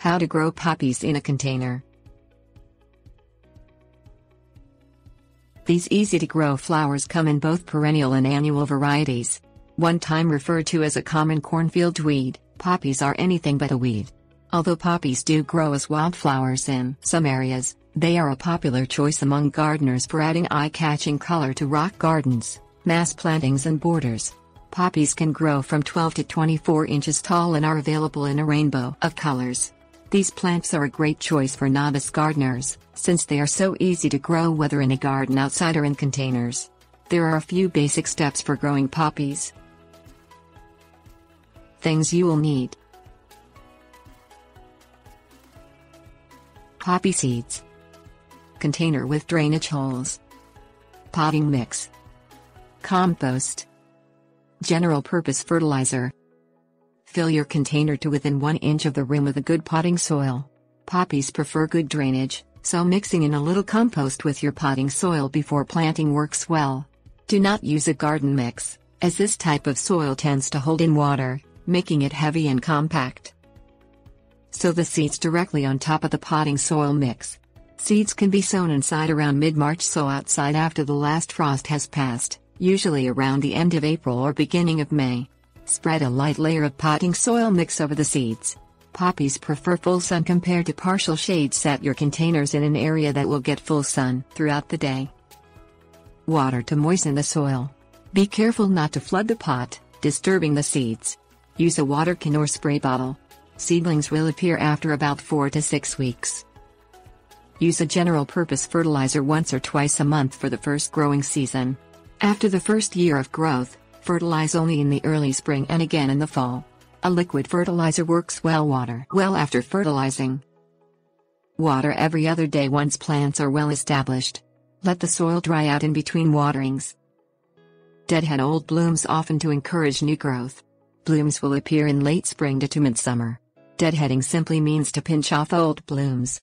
How to grow poppies in a container. These easy-to-grow flowers come in both perennial and annual varieties. One time referred to as a common cornfield weed, poppies are anything but a weed. Although poppies do grow as wildflowers in some areas, they are a popular choice among gardeners for adding eye-catching color to rock gardens, mass plantings and borders. Poppies can grow from 12 to 24 inches tall and are available in a rainbow of colors. These plants are a great choice for novice gardeners, since they are so easy to grow whether in a garden outside or in containers. There are a few basic steps for growing poppies. Things you will need: poppy seeds, container with drainage holes, potting mix, compost, general purpose fertilizer. Fill your container to within 1 inch of the rim with a good potting soil. Poppies prefer good drainage, so mixing in a little compost with your potting soil before planting works well. Do not use a garden mix, as this type of soil tends to hold in water, making it heavy and compact. Sow the seeds directly on top of the potting soil mix. Seeds can be sown inside around mid-March, sow outside after the last frost has passed, usually around the end of April or beginning of May. Spread a light layer of potting soil mix over the seeds. Poppies prefer full sun compared to partial shade. Set your containers in an area that will get full sun throughout the day. Water to moisten the soil. Be careful not to flood the pot, disturbing the seeds. Use a water can or spray bottle. Seedlings will appear after about 4 to 6 weeks. Use a general purpose fertilizer once or twice a month for the first growing season. After the first year of growth, fertilize only in the early spring and again in the fall. A liquid fertilizer works well. Water well after fertilizing. Water every other day once plants are well established. Let the soil dry out in between waterings. Deadhead old blooms often to encourage new growth. Blooms will appear in late spring to midsummer. Deadheading simply means to pinch off old blooms.